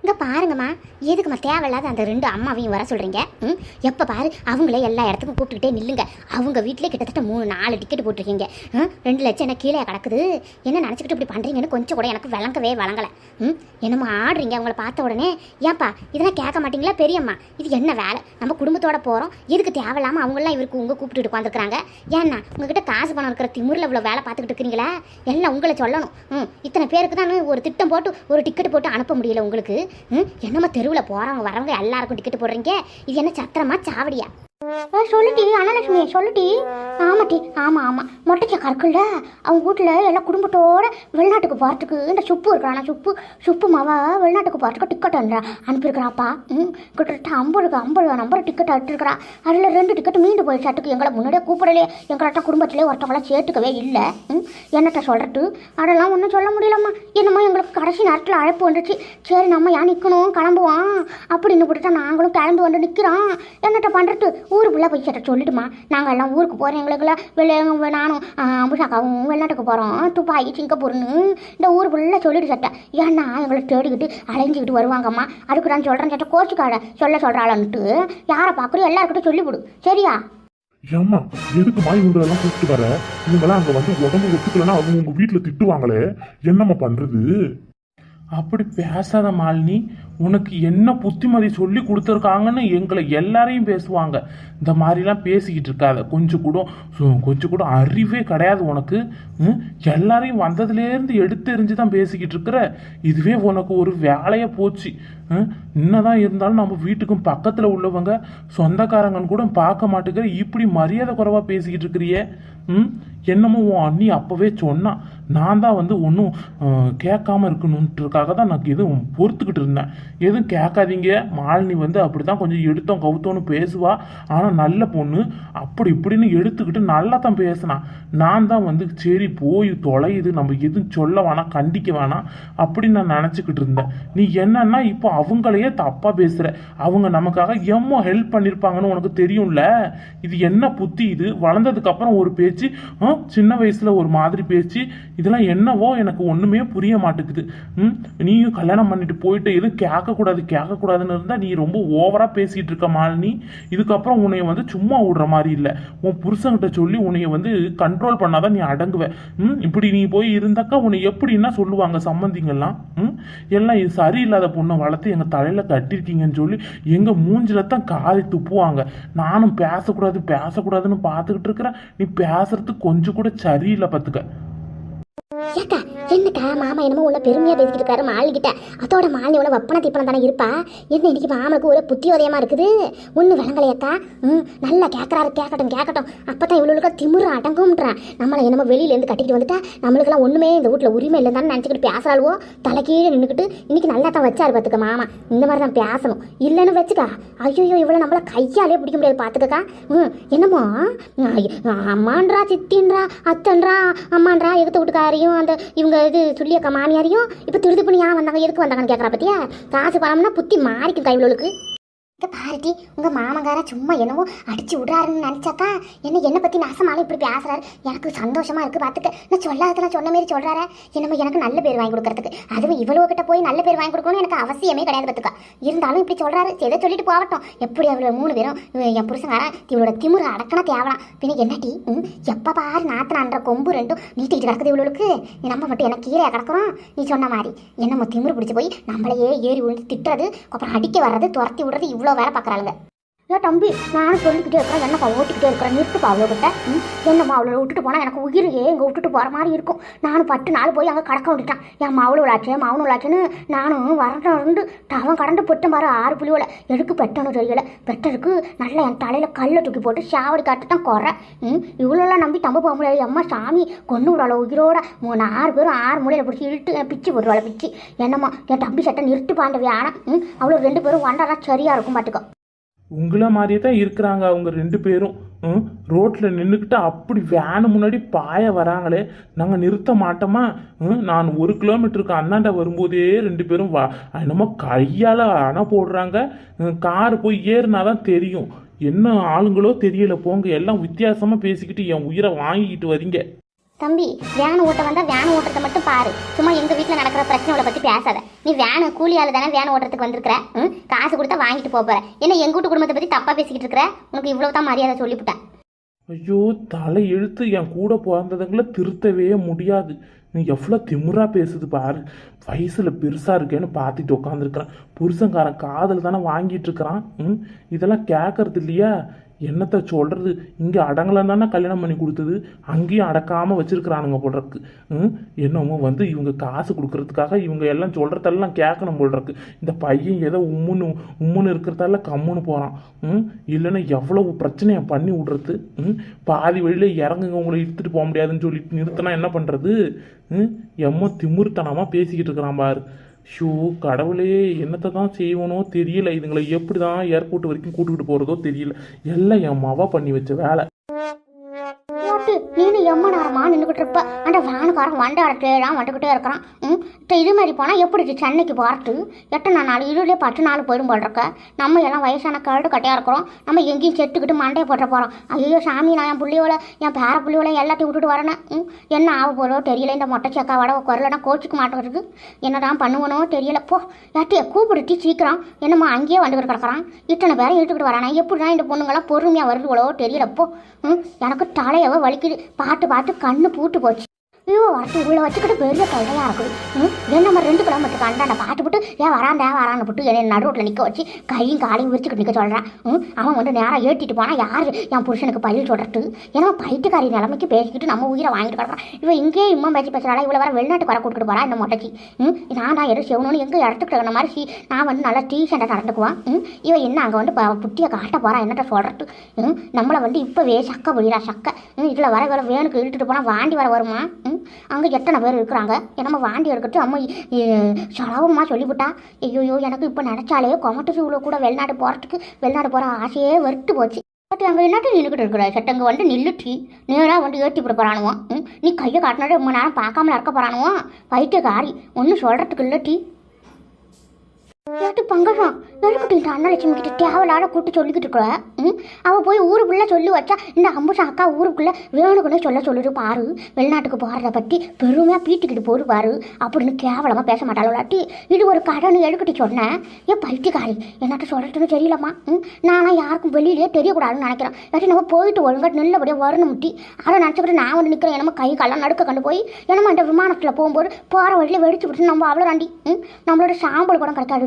இங்கே பாருங்கம்மா, எதுக்கும்மா தேவையில்லாத அந்த 2 அம்மாவையும் வர சொல்கிறீங்க? எப்போ பாரு அவங்களே எல்லா இடத்துக்கும் கூப்பிட்டுக்கிட்டே நில்லுங்க. அவங்க வீட்டிலே கிட்டத்தட்ட 3-4 டிக்கெட் போட்டிருக்கீங்க. 2 லட்சம் என்ன கீழே கிடக்குது. என்ன நினச்சிக்கிட்டு இப்படி பண்ணுறீங்கன்னு கொஞ்சம் கூட எனக்கு வழங்கலை. என்னம்மா ஆடுறீங்க அவங்கள பார்த்த உடனே? ஏன்ப்பா இதெல்லாம் கேட்க மாட்டீங்களா பெரியம்மா? இது என்ன வேலை? நம்ம குடும்பத்தோட போகிறோம், எதுக்கு தேவையில்லாமல் அவங்களாம் இவருக்கு உங்கள் கூப்பிட்டுட்டு உட்காந்துருக்குறாங்க? ஏன்னா உங்ககிட்ட காசு பணம் இருக்கிற திமுறில் இவ்வளோ வேலை பார்த்துக்கிட்டு இருக்கிறீங்களா? எல்லாம் உங்களை சொல்லணும். இத்தனை பேருக்கு தான் ஒரு திட்டம் போட்டு ஒரு டிக்கெட் போட்டு அனுப்ப முடியல உங்களுக்கு. என்னம்மா தெருவில் போகிறவங்க வரவங்க எல்லாருக்கும் டிக்கெட் போடுறீங்க? இது என்ன சத்திரமா சாவடியா? சொல்லுட்டி அண்ணலட்சுமி, சொல்லுட்டி. ஆமாட்டி, ஆமாம் மொட்டைச்சா கற்கல்ல அவங்க வீட்டில் எல்லாம் குடும்பத்தோடு வெளிநாட்டுக்கு போகிறதுக்கு இந்த சுப்பு இருக்கிறானா, சுப்பு மாவா வெளிநாட்டுக்கு போகிறதுக்கு டிக்கெட் அனுப்பியிருக்கிறாப்பா. கிட்டத்தட்ட 50 நம்பர் டிக்கெட் எடுத்துருக்கிறா. அதில் 2 டிக்கெட் மீண்டு போயிடுச்சாட்டுக்கு. எங்களை முன்னாடியே கூப்பிடலையே, எங்கள்கிட்ட குடும்பத்திலே ஒருத்தவங்களாம் சேர்த்துக்கவே இல்லை. என்னட்ட சொல்கிறது? அதெல்லாம் ஒன்றும் சொல்ல முடியலம்மா. என்னமோ எங்களுக்கு கடைசி நேரத்தில் அழைப்பு வந்துச்சு. சரி நம்ம ஏன் நிற்கணும், கிளம்புவோம் அப்படின்னு போட்டுட்டா நாங்களும் கிளம்பி வந்து நிற்கிறோம். என்னட்ட பண்ணுறது? ஊர் ஃபுல்லாக போய் சட்ட சொல்லிட்டுமா, நாங்கள் எல்லாம் ஊருக்கு போகிறோம், எங்களுக்குலாம் நானும் அம்புஷாக்காவும் வெளிநாட்டுக்கு போகிறோம், துபாய் சிங்கப்பூர்னு இந்த ஊர் ஃபுல்லாக சொல்லிட்டு சட்டை. ஏன்னா எங்களை தேடிக்கிட்டு அலைஞ்சிக்கிட்டு வருவாங்கம்மா. அதுக்கு நான் சொல்கிறேன் சட்டை, கோச்சுக்காட சொல்லறாளன்ட்டு யாரை பார்க்குறோம் எல்லாருக்கிட்டும் சொல்லிவிடு, சரியா? ஏம்மா எதுக்குமா இவங்களெல்லாம் கூப்பிட்டு வர? இவங்கெல்லாம் அங்கே வந்து உடம்பு ஒத்துக்கலன்னா அவங்க உங்கள் வீட்டில் திட்டுவாங்களே, என்னம்மா பண்ணுறது? அப்படி பேசாத மாலினி. உனக்கு என்ன புத்திமதி சொல்லி கொடுத்துருக்காங்கன்னு எங்களை எல்லாரையும் பேசுவாங்க. இந்த மாதிரிலாம் பேசிக்கிட்டு இருக்காத. கொஞ்சம் கூட அறிவே கிடையாது உனக்கு. எல்லாரையும் வந்ததுலேருந்து எடுத்தெறிஞ்சு தான் பேசிக்கிட்டு இருக்கிற. இதுவே உனக்கு ஒரு வேலையை போச்சு. என்னதான் இருந்தாலும் நம்ம வீட்டுக்கும் பக்கத்தில் உள்ளவங்க சொந்தக்காரங்கன்னு கூட பார்க்க மாட்டேங்கிற, இப்படி மரியாதை குறைவாக பேசிக்கிட்டு இருக்கிறியே. என்னமோ உன் அண்ணி அப்போவே சொன்னான். நான் தான் வந்து ஒன்றும் கேட்காம இருக்கணுன்றதுக்காக தான் நான் எதுவும் பொறுத்துக்கிட்டு இருந்தேன். எதுவும் கேட்காதீங்க. மாலினி வந்து அப்படி தான் கொஞ்சம் எடுத்தோம் கவுத்தோன்னு பேசுவா. ஆனால் நல்ல பொண்ணு அப்படி இப்படின்னு எடுத்துக்கிட்டு நல்லா தான் பேசினான். நான் தான் வந்து சரி போய் தொலையுது, நம்ம எதுவும் சொல்ல வேணாம், கண்டிக்க வேணாம் அப்படின்னு நான் நினச்சிக்கிட்டு இருந்தேன். நீ என்னன்னா இப்போ அவங்களையே தப்பாக பேசுகிற. அவங்க நமக்காக எம்மோ ஹெல்ப் பண்ணியிருப்பாங்கன்னு உனக்கு தெரியும்ல. இது என்ன புத்தி இது? வளர்ந்ததுக்கப்புறம் ஒரு பேச்சு, சின்ன வயசில் ஒரு மாதிரி பேச்சு, இதெல்லாம் என்னவோ எனக்கு ஒன்றுமே புரிய மாட்டேங்குது. நீயும் கல்யாணம் பண்ணிட்டு போயிட்டு எதுவும் கேட்கக்கூடாதுன்னு இருந்தால் நீ ரொம்ப ஓவராக பேசிகிட்டு இருக்க மாலினி. இதுக்கப்புறம் உன்னைய வந்து சும்மா விடுற மாதிரி இல்லை. உன் புருஷன்கிட்ட சொல்லி உன்னைய வந்து கண்ட்ரோல் பண்ணாதான் நீ அடங்குவ. இப்படி நீ போய் இருந்தாக்கா உன்னை எப்படின்னா சொல்லுவாங்க சம்பந்திங்கெல்லாம். எல்லாம் இது சரியில்லாத பொண்ணை வளர்த்து எங்கள் தலையில் கட்டிருக்கீங்கன்னு சொல்லி எங்கள் மூஞ்சில தான் காரி துப்புவாங்க. நானும் பேசக்கூடாதுன்னு பார்த்துக்கிட்டு இருக்கிறேன். நீ பேசுறதுக்கு கொஞ்சம் கூட சரியில்லை பார்த்துக்க. ஏக்கா என்னக்கா மாமா என்னமோ உள்ள பெருமையாக பேசிக்கிட்டு இருக்காரு மாலிகிட்ட. அதோட மாலி உள்ள வப்பன தீப்பனம் தானே இருப்பா. என்ன இன்னைக்கு மாமனுக்கு ஒரு புத்தியோதயமாக இருக்குது. ஒன்று விளங்கலையக்கா. நல்லா கேட்கட்டும். அப்போ தான் இவ்வளோ திமுற அடங்கும்ன்றான். நம்மளை என்னமோ வெளியிலேருந்து கட்டிக்கிட்டு வந்துட்டா நம்மளுக்கெல்லாம் ஒன்றுமே இந்த வீட்டில் உரிமை இல்லைன்னு நினச்சிக்கிட்டு பேசுகிறாளுவோ. தலைக்கீழே நின்றுக்கிட்டு இன்னைக்கு நல்லா தான் வச்சாரு பார்த்துக்க மாமா. இந்த மாதிரி தான் பேசணும். இல்லைன்னு வச்சுக்கா ஐயோ இவ்வளோ நம்மளை கையாலே பிடிக்க முடியாது பார்த்துக்கக்கா. என்னமோ அம்மான்றா, சித்தின்றா, அத்தன்றா, அம்மான்றா, எதுத்த வீட்டுக்காரையும் அந்த இவங்க இது சொல்லியக்கா மாமியாரையும் இப்போ திருது பண்ணி ஏன் வந்தாங்க, எதுக்கு வந்தாங்கன்னு கேட்குறா பத்தியா? காசு பணம்னா புத்தி மாறிக்கும் கைவிளுக்கு. இந்த பாருட்டி உங்கள் மாமங்கார சும்மா என்னவோ அடிச்சு விட்றாருன்னு நினச்சாக்கா என்னை பற்றி நாசமாலும் இப்படி பேசுறாரு. எனக்கு சந்தோஷமாக இருக்குது பார்த்துக்க. நான் சொல்லாததெல்லாம் சொன்ன மாரி சொல்கிறாரு. என்னமோ எனக்கு நல்ல பேர் வாங்கி கொடுக்கறதுக்கு. அதுவும் இவ்வளோ கிட்ட போய் நல்ல பேர் வாங்கி கொடுக்கணும்னு எனக்கு அவசியமே கிடையாது பார்த்துக்கா. இருந்தாலும் இப்படி சொல்கிறாரு. எதை சொல்லிட்டு போகட்டும். எப்படி அவ்வளோ 3 பேரும் என் புருஷங்காரன் இவளோட திமுறை அடக்கனா தேவலாம். பின்ன என்னட்டி எப்போ பாரு நாத்தனான்ற கொம்பு 2 நீட்டிக்கிட்டு கிடக்குது இவ்வளோக்கு. நம்ம மட்டும் என்ன கீரையாக கிடக்குறோம். நீ சொன்ன மாதிரி என்னமோ திமுறை பிடிச்சி போய் நம்மளையே ஏறி விழுந்து திட்டுறது, அப்புறம் அடிக்க வர்றது, துரத்தி விடுறது, இவ்வளோ வேலை பார்க்குறாளுங்க. ஏன் தம்பி நானும் சொல்லிக்கிட்டே இருக்கிறேன், என்னப்பா ஓட்டிக்கிட்டே இருக்கிறேன், நிறுத்துப்பா அவ்வளோ கிட்ட. என்னம்மா அவ்வளோ விட்டுட்டு போனால் எனக்கு உயிரையே இங்கே விட்டுட்டு போகிற மாதிரி இருக்கும். நானும் 10 நாள் போய் அங்கே கடக்க விட்டுட்டான். என் மாவளுவளாச்சு மாவனுவளாச்சுன்னு நானும் வரண்டு அவன் கடந்து பெட்டன் பாரு 6 புலியோல. எதுக்கு பெட்டணும் தெரியலை. பெட்டருக்கு நல்லா என் தலையில் கல்லை தூக்கி போட்டு சாவடி காட்டு தான் குறை. இவ்வளோலாம் நம்பி தம்ப போக முடியாது. அம்மா சாமி கொண்டு விடாளோ உயிரோட 4 பேரும் 6 மூலையில் பிடிச்சி இழுட்டு பிச்சு போடுவாள் பிச்சு. என்னம்மா என் தம்பி சட்டை நிறுத்தி பாண்டவே. ஆனால் அவ்வளோ 2 பேரும் வந்தாதான் சரியாக இருக்கும் பார்த்துக்கோ. உங்களை மாதிரியே தான் இருக்கிறாங்க அவங்க 2 பேரும். ரோட்டில் நின்றுக்கிட்டு அப்படி வேனு முன்னாடி பாய வராங்களே, நாங்கள் நிறுத்த மாட்டோமா? நான் 1 கிலோமீட்டருக்கு அந்தாண்ட வரும்போதே 2 பேரும் என்னமோ கையால் அணை போடுறாங்க. காரு போய் ஏறினா தான் தெரியும். என்ன ஆளுங்களோ தெரியல போங்க. எல்லாம் வித்தியாசமாக பேசிக்கிட்டு என் உயிரை வாங்கிக்கிட்டு வரீங்க. தம்பி வேன் ஓட்ட வந்தா வேன் ஓட்டுறதை மட்டும் பாரு. சும்மா எங்க வீட்டில் நடக்கிற பிரச்சனைகளை பத்தி பேசாத. நீ வேனு கூலியால தானே வேன் ஓட்டுறதுக்கு வந்திருக்கிற. காசு கொடுத்தா வாங்கிட்டு போற. என்ன எங்க வீட்டு குடும்பத்தை பத்தி தப்பா பேசிக்கிட்டு இருக்கிற? உனக்கு இவ்வளவு தான் மரியாதை சொல்லிவிட்டேன். ஐயோ தலை எழுத்து என் கூட பிறந்ததுங்களை திருத்தவே முடியாது. நீ எவ்வளோ திமிரா பேசுது பாரு. வயசுல பெருசா இருக்கேன்னு பார்த்துட்டு உட்காந்துருக்குறான். புருஷங்காரன் காதல் தானே வாங்கிட்டு இருக்கிறான். இதெல்லாம் கேட்கறது இல்லையா? என்னத்தை சொல்றது? இங்கே அடங்கலாம் தானே கல்யாணம் பண்ணி கொடுத்தது, அங்கேயும் அடக்காம வச்சிருக்கிறானுங்க போடுறக்கு. என்னமோ வந்து இவங்க காசு கொடுக்கறதுக்காக இவங்க எல்லாம் சொல்றதெல்லாம் கேட்கணும் போடுறக்கு. இந்த பையன் ஏதோ உம்முன்னு இருக்கிறதால கம்முன்னு போறான். இல்லைன்னா எவ்வளவு பிரச்சனையை பண்ணி விடுறது. பாதி வழியில இறங்குங்க, உங்களை இழுத்துட்டு போக முடியாதுன்னு சொல்லிட்டு நிறுத்தினா என்ன பண்றது? எம்மோ திமிர்த்தனமா பேசிக்கிட்டு இருக்கிறான் பாரு. ஷோ கடவுளே, என்னத்தை தான் செய்வனோ தெரியல. இதுங்களை எப்படி தான் ஏர்போர்ட் வரைக்கும் கூட்டுக்கிட்டு போகிறதோ தெரியல. எல்லாம் என் மாவா பண்ணி வச்ச வேலை. நீனு எம்ம நேரமா நின்றுக்கிட்டு இருப்ப. அந்த வேனுக்காரன் வண்டாடத்தேதான் வந்துக்கிட்டே இருக்கிறான். இது மாதிரி போனால் எப்படி சென்னைக்கு போகிறது? 8 நாள் 10 நாள் போயிடும் போல் இருக்க. நம்ம எல்லாம் வயசான கரடு கட்டையாக இருக்கிறோம். நம்ம எங்கேயும் செத்துக்கிட்டு மண்டையை போட்ட போகிறோம். ஐயோ சாமி, நான் என் புள்ளியோட என் பேர புள்ளியோட எல்லாத்தையும் விட்டுட்டு வரேன். என்ன ஆக போகிறோ தெரியல. இந்த மொட்டை சக்காவோட குரலைனா கோச்சிக்க மாட்டேங்கிறது. என்னதான் பண்ணுவனோ தெரியல. போ யார்ட்டையை கூப்பிடுட்டி சீக்கிரம். என்னம்மா அங்கேயே வந்துக்கிட்டு கிடக்குறான். இத்தனை பேரை இழுத்துக்கிட்டு வரானா? எப்படிதான் இந்த பொண்ணுங்களாம் பொறுமையாக வருதுகளோ தெரியல. போ எனக்கு தலையவ வலிக்குது. பார்த்து கண்ணு பூட்டு போச்சு. ஐயோ வரட்டு உள்ள வச்சுக்கிட்டு பெரிய தொல்லையாக இருக்குது. நம்ம 2 கிலோமீட்டருக்கு அண்டாண்ட பார்த்துவிட்டு ஏன் வரான்னு விட்டு என்னை நடுரோட்டில் நிற்க வச்சு கையும் காலையும் விரிச்சுக்கிட்டு நிற்க சொல்கிறேன். அவன் வந்து நேராக ஏற்றிட்டு போனால் யார் என் புருஷனுக்கு பயில் சொல்கிறது? ஏன்னா பைட்டுக்காரி நிலைமைக்கு பேசிக்கிட்டு நம்ம உயிரை வாங்கிட்டு கிடக்குறான். இவன் இங்கே இம்மா பேசுகிறாளா? இவ்வளோ வர வெளிநாட்டுக்கு வர கூட்டிட்டு போகிறா இந்த மொட்டைக்கு. நான் எதுவும் செய்யணும்னு எங்கே இடத்துக்கு தகுந்த மாதிரி நான் வந்து நல்லா டீசெண்டாக நடந்துக்குவான். இவன் என்ன அங்கே வந்து புட்டியை காட்ட போகிறான் என்னட்ட சொல்கிறது? நம்மளை வந்து இப்போவே சக்க புரியுறா சக்க. இதில் வர வேணுக்கு இழுத்துட்டு போனால் வாண்டி வருமா? அங்கே எத்தனை பேர் இருக்கிறாங்க. நம்ம வாண்டி எடுக்கட்டு அம்மா செலவுமா சொல்லிவிட்டா. ஐயோ எனக்கு இப்போ நினச்சாலே கொமட்டு இவ்வளோ கூட வெளிநாடு போகிற ஆசையே வெறுத்து போச்சு. பட் அங்கே என்னட்டு நின்றுக்கிட்டு இருக்கிற சட்டங்க வந்து நில்லுட்டி நேராக வந்து ஏற்றி போட போகிறானுவோம். நீ கையை காட்டினாலே ரொம்ப நேரம் பார்க்காமல இருக்க போகிறானுவோம். வயிற்று காரி ஒன்றும் சொல்கிறதுக்கு இல்லட்டி. ஏட்டு பங்கஜம் எதுக்கிட்டு அண்ணலட்சுமி கிட்ட தேவையில்லாத கூட்டு சொல்லிக்கிட்டு இருக்கிற? அவள் போய் ஊருக்குள்ளே சொல்லி வச்சா இந்த அம்புஷா அக்கா ஊருக்குள்ளே வேணுக்குன்னு சொல்லிட்டு பாரு. வெளிநாட்டுக்கு போகிறத பற்றி பெருமையாக பீட்டிக்கிட்டு போடு பாரு அப்படின்னு கேவலமாக பேச மாட்டாளாட்டி. இது ஒரு கடன் எடுக்கிட்டு சொன்னேன். ஏன் பைத்தியக்காரி என்னட்ட சொல்கிறதுன்னு தெரியலம்மா. நானும் யாருக்கும் வெளியிலேயே தெரியக்கூடாதுன்னு நினைக்கிறேன். ஏட்டி நம்ம போயிட்டு ஒழுங்காட்டு நல்லபடியாக வரணும் முட்டி. அதை நினச்சிக்கிட்டு நான் வந்து நிற்கிறேன். என்னமோ கை காலம் நடுக்க கண்டு போய் என்னமோ அந்த விமானத்தில் போகும்போது போகிற வழியில் வெடிச்சு விட்டு நம்ம அவ்வளோ ராண்டி நம்மளோட சாம்பல் கூட கிடைக்காது.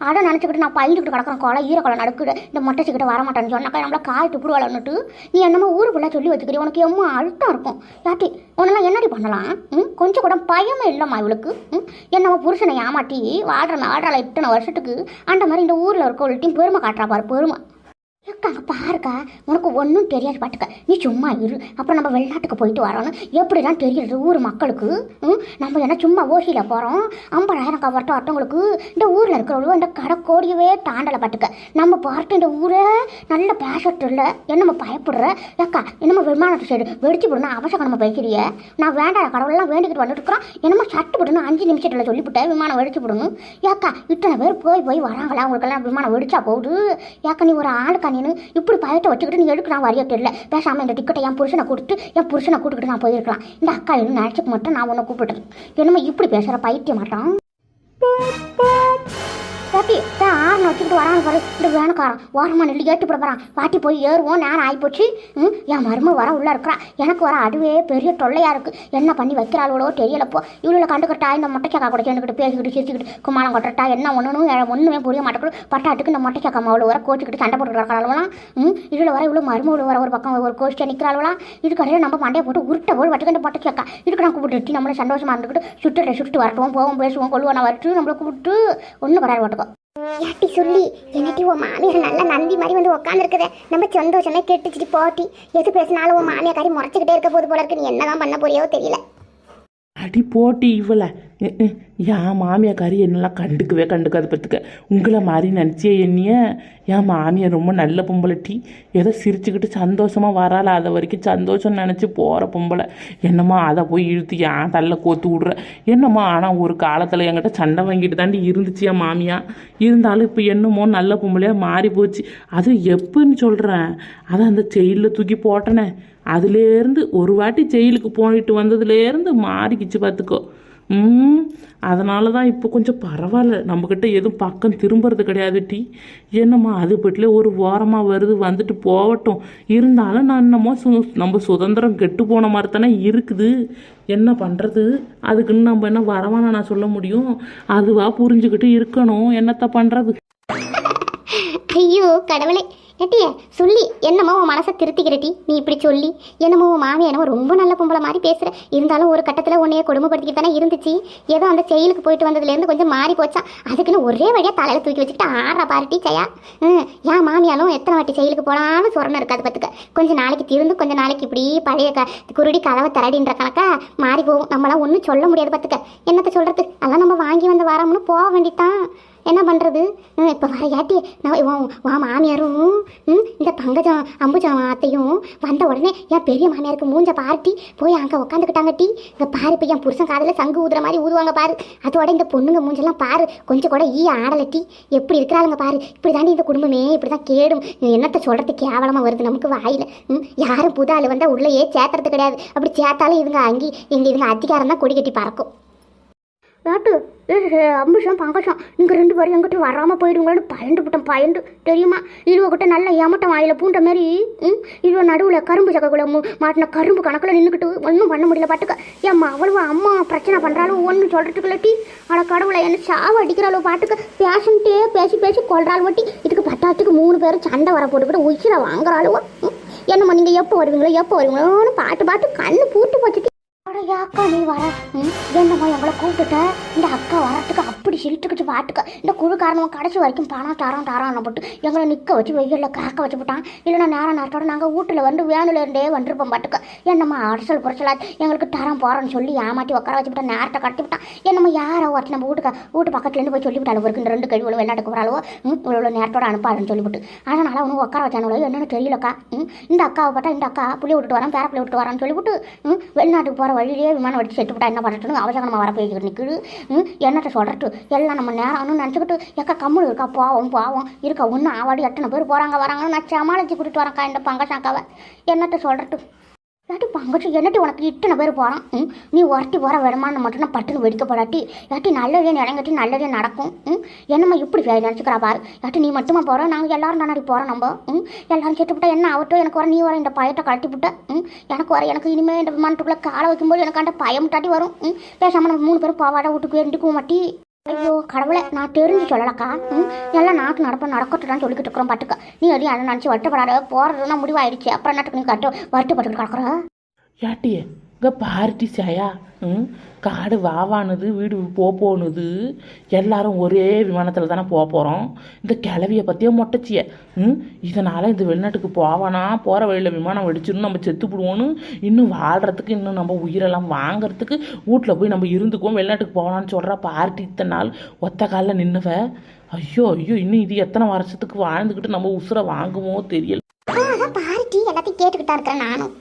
அதை நினச்சிக்கிட்டு நான் பயிலுக்கிட்டு கிடக்கிறேன். கொலை ஈரக்கொலை நடக்குது. இந்த மொட்டைச்சிக்கிட்ட வரமாட்டேன்னு சொன்னாக்கா நம்மளை காய் துப்புடு வளர்ந்துட்டு நீ என்னமோ ஊருக்குள்ளே சொல்லி வச்சுக்கிறீ. உனக்கு எம்மோ அழுத்தம் இருக்கும். யாட்டி உன்னெல்லாம் என்னடி பண்ணலாம்? கொஞ்சம் கூட பயமே இல்லைம்மா இவளுக்கு. என்னம்மா புருஷனை ஏமாட்டி வாழ்றாள இத்தனை வருஷத்துக்கு அந்த மாதிரி இந்த ஊரில் இருக்கவள்கிட்டையும் பெருமை காட்டுறா பாரு. பெருமை அங்கே பாருக்கா. உனக்கு ஒன்றும் தெரியாது பாட்டுக்க. நீ சும்மா இரு. அப்புறம் நம்ம வெளிநாட்டுக்கு போயிட்டு வரோன்னு எப்படி தான் தெரியுது ஊர் மக்களுக்கு? நம்ம என்ன சும்மா ஓசியில் போகிறோம். 50,000 கவர்ட்டும் ஒருத்தவங்களுக்கு இந்த ஊரில் இருக்கிறவங்களும் இந்த கடை கோடியவே தாண்டலை பாட்டுக்க. நம்ம பார்த்து இந்த ஊரே நல்ல பேசட்டு இல்லை. என்னம்மா பயப்படுற ஏக்கா? என்னம்மா விமானத்தை சைடு வெடிச்சு விடணும் அவசரம் நம்ம பேசுறிய. நான் வேண்டாத கடவுளெல்லாம் வேண்டிக்கிட்டு வந்துட்டு இருக்கிறோம். என்னம்மா சட்டு விடணும் 5 நிமிஷத்தில் சொல்லிவிட்டேன் விமானம் வெடிச்சு விடணும். ஏக்கா இத்தனை பேர் போய் வராங்களா? உங்களுக்கெல்லாம் விமானம் வெடிச்சா போகுது. ஏக்கா நீ ஒரு ஆளுக்கா? நீனு இப்படி பயத்தை வச்சுக்கிட்டு நீ எடுக்க நான் வரைய தெரியல. பேசாமல் இந்த டிக்கெட்டை என் புருஷனை கூப்பிட்டுக்கிட்டு நான் போயிருக்கலாம். இந்த அக்கா இன்னும் நினச்சிக்க மட்டும் நான் உன்னை கூப்பிட்டுறேன். என்னமோ இப்படி பேசுகிற பைத்திய மாட்டான். பாட்டி ஆறுன்னு வச்சுக்கிட்டு வரான்னு பாரு. இந்த வேணுக்காரன் ஓரமாக நெல்லி ஏற்றி போட போகிறான். பாட்டி போய் ஏறுவோம். நேரம் ஆகிப்போச்சு. என் மரும வர உள்ளே இருக்கிறான். எனக்கு வர அதுவே பெரிய தொல்லையாக இருக்குது. என்ன பண்ணி வைக்கிறாளோ தெரியலப்போ. இவ்வளோ கண்டுக்கிட்டா இந்த மொட்டைச்சக்கா கூட சேர்ந்துக்கிட்டு பேசிக்கிட்டு சிரிச்சுக்கிட்டு குமாரம் கொட்டட்டா என்ன ஒன்றுமே புரிய மாட்டேங்குது. பட்டாட்டுக்கு இந்த மொட்டைச்சக்கா மாவில் வர கோச்சிக்கிட்டு சண்டை போட்டு கிடக்கிறாளுவலாம். இதில் வர இவ்வளோ மருமகள் வர ஒரு பக்கம் ஒரு கோச்சியாக நிற்கிறாளுவலாம். இதுக்கடையில் நம்ம மண்டையை போட்டு உருட்ட போல் வட்டுக்கிட்டு மொட்டைச்சக்கா இதுக்கு நான் கூப்பிட்டு நம்மளை சந்தோஷமாக இருந்துக்கிட்டு சுட்டு வரட்டும் போவோம் பேசுவோம் கொள்வோம் வரட்டு நம்மளை கூப்பிட்டு ஒன்றும் வராது ஓட்டுக்கோ. யாட்டி சொல்லி என்னட்டி உன் மாமியார் நல்லா நந்தி மாதிரி வந்து உட்காந்துருக்குது. நம்ம சந்தோஷமே கெட்டுச்சிட்டு போட்டி. எது பேசினாலும் உன் மாமியார் காரி முறைச்சிக்கிட்டே இருக்க போது போல இருக்கு. நீ என்னதான் பண்ண போறியோ தெரியல. அடி போட்டி இவளை என் மாமியாக்காரி என்னெல்லாம் கண்டுக்காது பார்த்துக்க. உங்களை மாதிரி நினச்சியே என்னைய என் மாமியார் ரொம்ப நல்ல பொம்பளை டீ. ஏதோ சிரிச்சுக்கிட்டு சந்தோஷமாக வரால அது வரைக்கும் சந்தோஷம் நினச்சி போகிற பொம்பளை. என்னம்மா அதை போய் இழுத்து ஏன் தள்ள கோத்து விட்ற என்னம்மா. ஆனால் ஒரு காலத்தில் என்கிட்ட சண்டை வாங்கிட்டு தாண்டி இருந்துச்சு என் மாமியா. இருந்தாலும் இப்போ என்னமோ நல்ல பொம்பளையாக மாறி போச்சு. அது எப்போன்னு சொல்கிறேன், அதான் அந்த செயலில் தூக்கி போட்டனே அதுலேருந்து ஒரு வாட்டி ஜெயிலுக்கு போயிட்டு வந்ததுலேருந்து மாறிக்கிச்சு பார்த்துக்கோ. அதனால தான் இப்போ கொஞ்சம் பரவாயில்ல, நம்மக்கிட்ட எதுவும் பக்கம் திரும்புறது கிடையாது டீ. என்னம்மா அது பட்டிலே ஒரு ஓரமாக வருது வந்துட்டு போகட்டும். இருந்தாலும் நான் என்னமோ நம்ம சுதந்திரம் கெட்டு போன மாதிரி தானே இருக்குது. என்ன பண்ணுறது, அதுக்குன்னு நம்ம என்ன வரவானா நான் சொல்ல முடியும். அதுவாக புரிஞ்சுக்கிட்டு இருக்கணும், என்னத்த பண்ணுறது. ஐயோ கடவுளே, ஏட்டியே சொல்லி என்னமோ உன் மனசை திருத்திக்கிறட்டி. நீ இப்படி சொல்லி என்னமோ உன் மாமி என்னமோ ரொம்ப நல்ல பொம்பளை மாதிரி பேசுகிற. இருந்தாலும் ஒரு கட்டத்தில் உன்னைய கொடுமைப்படுத்திக்கிட்டு தானே இருந்துச்சு. ஏதோ அந்த செயலுக்கு போயிட்டு வந்ததுலேருந்து கொஞ்சம் மாறி போச்சா. அதுக்குன்னு ஒரே வழியாக தலையில் தூக்கி வச்சுக்கிட்டு ஆறா பாருட்டி செய்யா. ஏன் மாமியாலும் எத்தனை வாட்டி செயலுக்கு போனாலும் சொரணம் இருக்காது பார்த்துக்க. கொஞ்சம் நாளைக்கு திருந்து கொஞ்சம் நாளைக்கு இப்படி பழைய குருடி கதவை தரடின்ற கணக்கா மாறி போகும். நம்மளாம் ஒன்றும் சொல்ல முடியாது பார்த்துக்க. என்னத்தை சொல்கிறது, அதெல்லாம் நம்ம வாங்கி வந்த வாரம்னு போக வேண்டித்தான். என்ன பண்ணுறது. இப்போ வர யாட்டி நான் வா மாமியாரும் இந்த பங்கஜம் அம்புஜம் அத்தையும் வந்த உடனே என் பெரிய மாமியாருக்கு மூஞ்ச பார்ட்டி போய் அங்கே உட்காந்துக்கிட்டாங்க டீ. இங்கே பாரு இப்போ என் புருஷன் காதில் சங்கு ஊதுற மாதிரி ஊதுவாங்க பாரு. அதோட இந்த பொண்ணுங்க மூஞ்செல்லாம் பாரு கொஞ்சம் கூட ஆடலை டீ. எப்படி இருக்கிறாளுங்க பாரு. இப்படி தாண்டி இந்த குடும்பமே இப்படி தான் கேடும். என்னத்தை சொல்கிறது கேவலமாக வருது நமக்கு வாயில். யாரும் புது ஆள் வந்தால் உள்ளேயே சேர்த்துறது கிடையாது. அப்படி சேர்த்தாலும் இதுங்க இதுங்க அதிகாரம் தான் கொடி கட்டி பறக்கும். நாட்டு அம்புஷம் பங்கஷம் நீங்கள் 2 பேரும் எங்கிட்ட வராமல் போயிடுங்களோன்னு பயந்து தெரியுமா. இழுவக்கிட்ட நல்ல ஏமட்டம் வாயில் பூண்ட மாதிரி இழுவ நடுவில் கரும்பு சக்கைக்குள்ள மாட்டின கரும்பு கணக்கில் நின்றுக்கிட்டு ஒன்றும் பண்ண முடியல பாட்டுக்க. ஏம்மா அவ்வளவு அம்மா பிரச்சனை பண்ணுறாலும் ஒன்றும் சொல்கிறதுக்குள்ள டீ. ஆனால் கடவுளை என்ன சாவ அடிக்கிறாளோ பாட்டுக்க. பேஷண்ட்டே பேசி கொள்றாள் வட்டி. இதுக்கு பட்டாத்துக்கு 3 பேரும் சண்டை வர போட்டுக்கிட்டு உயிரை வாங்குறாளுவோ. என்னம்மா நீங்கள் எப்போ வருவீங்களோன்னு பாட்டு கண்ணு பூட்டு போச்சுட்டு. அக்கா நீ வர என்னம்மா எங்களை கூப்பிட்டுட்ட. இந்த அக்கா வரத்துக்கு அப்படி சிரிட்டுக்கிச்சு பாட்டுக்க. இந்த குழு காரணம் கடைசி வரைக்கும் பணம் தரோம் போட்டு எங்களை நிற்க வச்சு வெயிலில் காக்க வச்சு போட்டான். இல்லைன்னா நேரத்தோட நாங்கள் வீட்டில் வேணுலேருந்தே வந்துருப்போம் பாட்டுக்க. என்னம்மா அரசல் புரசலா எங்களுக்கு தரம் போகிறோன்னு சொல்லி ஏமாட்டி உட்கார வச்சுவிட்டான். நேரத்தை கடத்தி விட்டான். என்னம்மா யாரோ ஒருத்தி நம்ம வீட்டு பக்கத்துலேருந்து போய் சொல்லிவிட்டாலும் இருக்கு. இந்த 2 கழிவுகளும் வெளிநாட்டுக்கு போகிறாளோ இவ்வளோ நேரத்தோட அனுப்பாருன்னு சொல்லிவிட்டு. அதனால் அவனும் உட்கார வச்சானுங்களோ என்னென்னு தெரியலக்கா. இந்த அக்காவை பார்த்தா இந்த அக்கா புள்ளி விட்டுட்டு வரேன் பேர புள்ளி விட்டு வரான்னு சொல்லிவிட்டு வெளிநாட்டுக்கு போகிற வழியிலேயே விமானம் வச்சு செத்துவிட்டா என்ன பண்ணுறதுன்னு அவசரமாக வர போய்கிட்டு நிற்குது. என்னட்ட சொல்கிறது எல்லாம் நம்ம நேரம்னு நினச்சிக்கிட்டு எக்கா கம்முனு இருக்கா போவோம் இருக்கா ஒன்றும் ஆவாடி எத்தனை பேர் வராங்கன்னு நான் சமாளித்து கூட்டிகிட்டு வரேன்க்கா இந்த பங்கசாக்காவை. என்னட்ட சொல்கிறது யாட்டி பங்கச்சு என்னட்டி உனக்கு இத்தனை பேர் போகிறான். நீ ஒருத்தி போகிற விடமான்னு மட்டும் பட்டுன்னு வெடிக்கப்படாட்டி யாட்டி நல்லதே இறங்கட்டி நல்லதே நடக்கும். என்னம்மா இப்படி நினச்சிக்கிறா பாரு. யாட்டி நீ மட்டுமா போகிறோம் நாங்கள் எல்லோரும் தானடி போகிறோம். நம்ம எல்லாரும் செத்துவிட்டா என்ன ஆகட்டும். எனக்கு வர நீ வர இந்த பயத்தை கழட்டி விட்ட. எனக்கு இனிமேல் இந்த விமானத்துக்குள்ளே காலை வைக்கும்போது எனக்கு அந்த பயம் தாட்டி வரும். பேசாமல் நம்ம 3 பேரும் போவாட வீட்டுக்கு வேண்டிக்கும் மாட்டி. ஐயோ கடவுளை நான் தெரிஞ்சு சொல்லலக்கா. எல்லாம் நாட்டு நடக்கட்டுதான் சொல்லிக்கிட்டு இருக்கிறோம் பாட்டுக்கா. நீ அதை நினச்சி வருத்தப்படாத. போகிறதுனா முடிவாயிடுச்சு. அப்புறம் நாட்டுக்கு நீ வருத்தப்பட்டுக்கிட்டு கிடக்குற. யாட்டியே இங்கே பார்ட்டி சாயா. காடு வாவானுது வீடு போணுது. எல்லாரும் ஒரே விமானத்தில் தானே போகிறோம். இந்த கிளவியை பற்றியே மொட்டச்சிய. இதனால் இந்த வெளிநாட்டுக்கு போவானா போகிற வழியில் விமானம் வெடிச்சிடும் நம்ம செத்துப்பிடுவோன்னு இன்னும் வாழ்கிறதுக்கு இன்னும் நம்ம உயிரெல்லாம் வாங்கிறதுக்கு வீட்டில் போய் நம்ம இருந்துக்குவோம். வெளிநாட்டுக்கு போகலான்னு சொல்கிற பார்ட்டி இத்தனை நாள் ஒத்த காலில் நின்னுவ. ஐயோ இன்னும் இது எத்தனை வருஷத்துக்கு வாழ்ந்துக்கிட்டு நம்ம உசுரை வாங்குவோம் தெரியல. பார்ட்டி எல்லாத்தையும் கேட்டுக்கிட்டா இருக்கிறேன் நானும்.